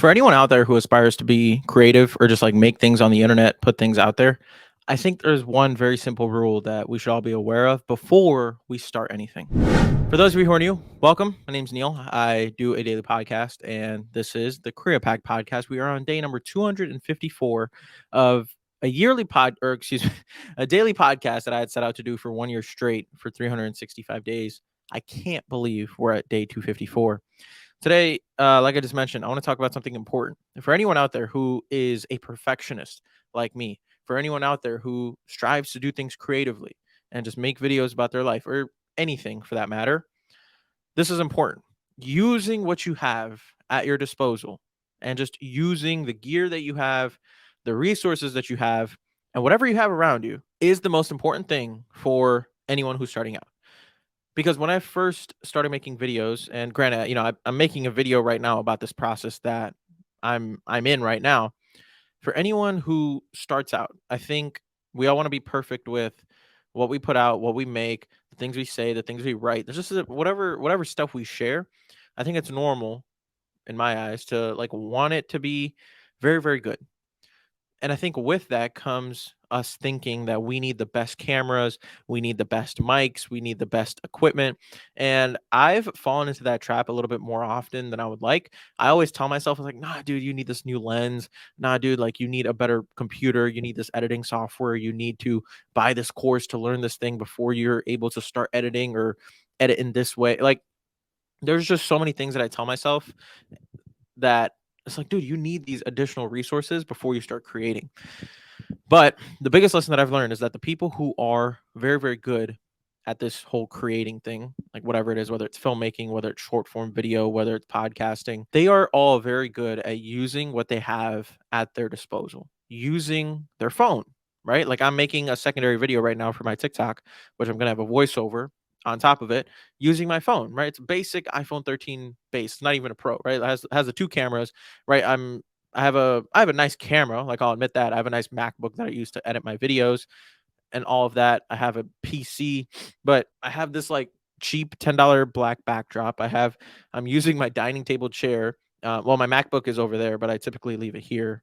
For anyone out there who aspires to be creative or just like make things on the internet, put things out there, I think there's one very simple rule that we should all be aware of before we start anything. For those of you who are new, welcome. My name's Neil. I do a daily podcast, and this is the Career Pack podcast. We are on day number 254 of a yearly or excuse me, a daily podcast that I had set out to do for 1 year straight for 365 days. I can't believe we're at day 254. Today, like I just mentioned, I want to talk about something important. For anyone out there who is a perfectionist like me, for anyone out there who strives to do things creatively and just make videos about their life or anything for that matter, this is important. Using what you have at your disposal and just using the gear that you have, the resources that you have, and whatever you have around you is the most important thing for anyone who's starting out. Because when I first started making videos, and granted, I'm making a video right now about this process that I'm in right now. For anyone who starts out, I think we all want to be perfect with what we put out, what we make, the things we say, the things we write. There's just whatever stuff we share. I think it's normal in my eyes to like want it to be very, very good. And I think with that comes us thinking that we need the best cameras, we need the best mics, we need the best equipment. And I've fallen into that trap a little bit more often than I would like. I always tell myself, I was like, nah, dude, you need this new lens. Nah, dude, like you need a better computer. You need this editing software. You need to buy this course to learn this thing before you're able to start editing or edit in this way. Like, there's just so many things that I tell myself that it's like, dude, you need these additional resources before you start creating. But the biggest lesson that I've learned is that the people who are very, very good at this whole creating thing, like whatever it is, whether it's filmmaking, whether it's short form video, whether it's podcasting, they are all very good at using what they have at their disposal, using their phone, right? Like I'm making a secondary video right now for my TikTok, which I'm going to have a voiceover on top of it using my phone, right? It's a basic iPhone 13 base, not even a pro, right? It has the two cameras, right? I have a nice camera, like I'll admit that. I have a nice MacBook that I use to edit my videos and all of that. I have a PC, but I have this like cheap $10 black backdrop. I'm using my dining table chair. Well, my MacBook is over there, but I typically leave it here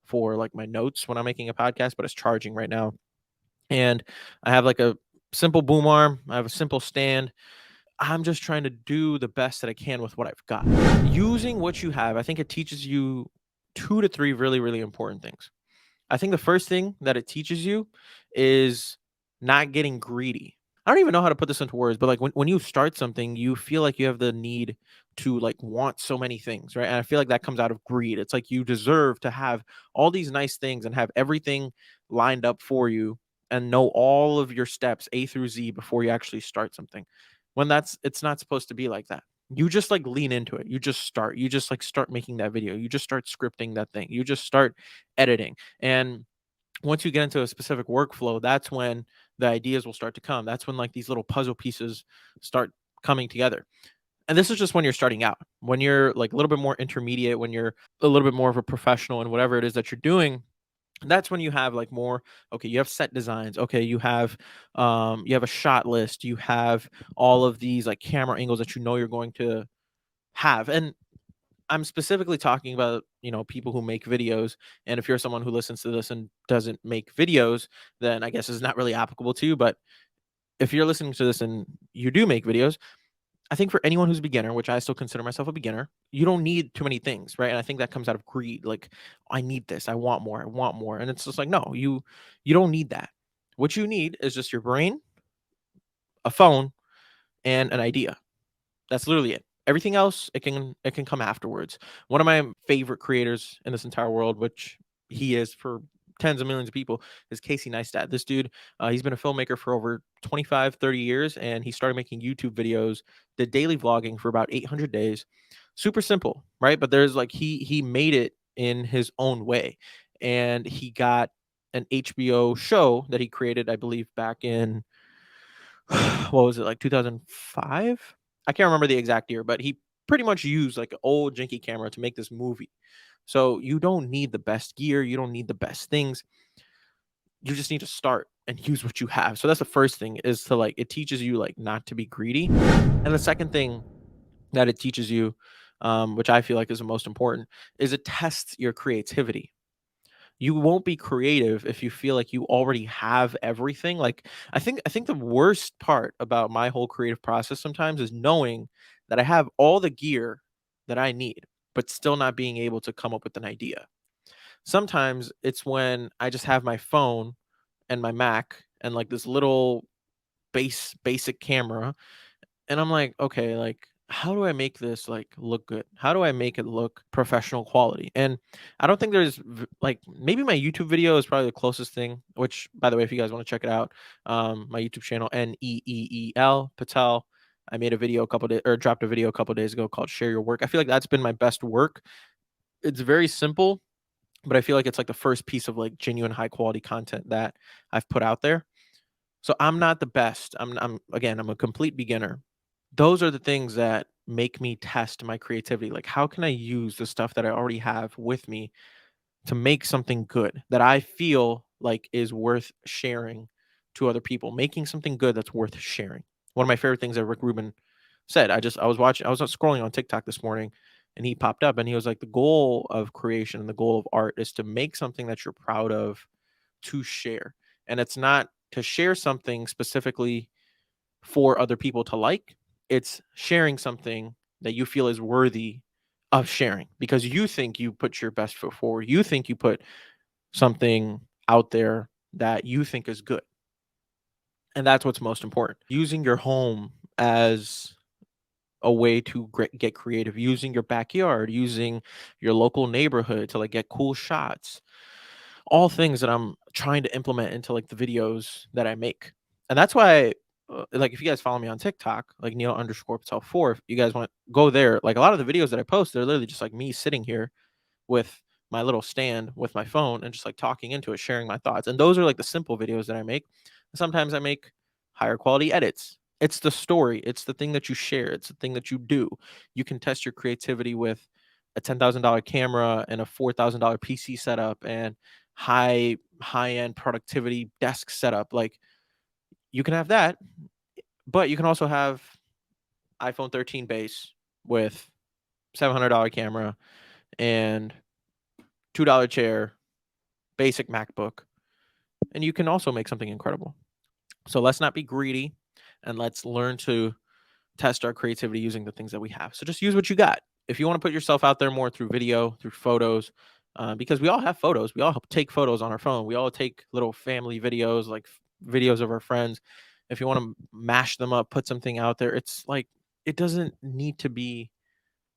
for like my notes when I'm making a podcast, but it's charging right now. And I have like a simple boom arm. I have a simple stand. I'm just trying to do the best that I can with what I've got. Using what you have, I think it teaches you two to three really, really important things. I think the first thing that it teaches you is not getting greedy. I don't even know how to put this into words, but like when you start something, you feel like you have the need to like want so many things, right? And I feel like that comes out of greed. It's like you deserve to have all these nice things and have everything lined up for you and know all of your steps A through Z before you actually start something. When it's not supposed to be like that. You just like lean into it. You just start. You just like start making that video. You just start scripting that thing. You just start editing. And once you get into a specific workflow, that's when the ideas will start to come. That's when like these little puzzle pieces start coming together. And this is just when you're starting out. When you're like a little bit more intermediate, when you're a little bit more of a professional in whatever it is that you're doing, that's when you have like more, okay, you have set designs, okay, you have a shot list, you have all of these like camera angles that you know you're going to have. And I'm specifically talking about, people who make videos. And if you're someone who listens to this and doesn't make videos, then I guess it's not really applicable to you. But if you're listening to this and you do make videos, I think for anyone who's a beginner, which I still consider myself a beginner, you don't need too many things, right? And I think that comes out of greed. Like, I need this, I want more, I want more. And it's just like, no, you don't need that. What you need is just your brain, a phone, and an idea. That's literally it. Everything else, it can come afterwards. One of my favorite creators in this entire world, which he is for tens of millions of people, is Casey Neistat. This dude, he's been a filmmaker for over 25, 30 years, and he started making YouTube videos, did daily vlogging for about 800 days. Super simple, right? But there's like he made it in his own way, and he got an HBO show that he created, I believe, back in what was it, like 2005? I can't remember the exact year, but he pretty much used like an old janky camera to make this movie. So you don't need the best gear, you don't need the best things. You just need to start and use what you have. So that's the first thing, is to like, it teaches you like not to be greedy. And the second thing that it teaches you, which I feel like is the most important, is it tests your creativity. You won't be creative if you feel like you already have everything. Like I think the worst part about my whole creative process sometimes is knowing that I have all the gear that I need, but still not being able to come up with an idea. Sometimes it's when I just have my phone and my Mac and like this little basic camera, and I'm like, okay, like how do I make this like look good? How do I make it look professional quality? And I don't think like maybe my YouTube video is probably the closest thing. Which, by the way, if you guys want to check it out, my YouTube channel Neeel Patel. I made a video a couple days or dropped a video a couple days ago called "Share Your Work." I feel like that's been my best work. It's very simple, but I feel like it's like the first piece of like genuine high quality content that I've put out there. So I'm not the best. I'm again, I'm a complete beginner. Those are the things that make me test my creativity. Like how can I use the stuff that I already have with me to make something good that I feel like is worth sharing to other people, making something good that's worth sharing. One of my favorite things that Rick Rubin said, I was scrolling on TikTok this morning and he popped up and he was like, the goal of creation and the goal of art is to make something that you're proud of to share. And it's not to share something specifically for other people to like, it's sharing something that you feel is worthy of sharing because you think you put your best foot forward. You think you put something out there that you think is good. And that's what's most important. Using your home as a way to get creative, using your backyard, using your local neighborhood to like get cool shots, all things that I'm trying to implement into like the videos that I make. And that's why, like, if you guys follow me on TikTok, like Neil underscore Patel 4, if you guys want to go there, like a lot of the videos that I post, they're literally just like me sitting here with my little stand with my phone and just like talking into it, sharing my thoughts. And those are like the simple videos that I make. Sometimes I make higher quality edits. It's the story, it's the thing that you share, it's the thing that you do. You can test your creativity with a $10,000 camera and a $4,000 PC setup and high end productivity desk setup. Like you can have that, but you can also have iPhone 13 base with $700 camera and $2 chair, basic MacBook, and you can also make something incredible. So let's not be greedy and let's learn to test our creativity using the things that we have. So just use what you got. If you want to put yourself out there more through video, through photos, because we all have photos, we all take photos on our phone. We all take little family videos, like videos of our friends. If you want to mash them up, put something out there, it's like it doesn't need to be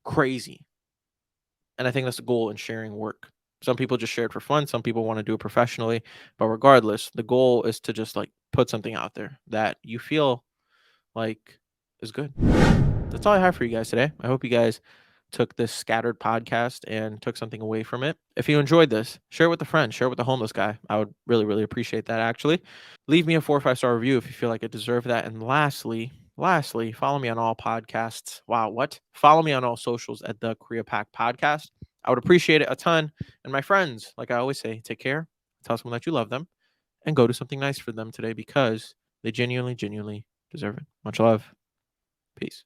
crazy. And I think that's the goal in sharing work. Some people just share it for fun. Some people want to do it professionally. But regardless, the goal is to just like put something out there that you feel like is good. That's all I have for you guys today. I hope you guys took this scattered podcast and took something away from it. If you enjoyed this, share it with a friend, share it with a homeless guy. I would really, really appreciate that actually. Leave me a 4 or 5 star review if you feel like it deserved that. And lastly, follow me on all podcasts. Wow, what? Follow me on all socials at the Korea Pack Podcast. I would appreciate it a ton. And my friends, like I always say, take care, tell someone that you love them, and go do something nice for them today because they genuinely, genuinely deserve it. Much love. Peace.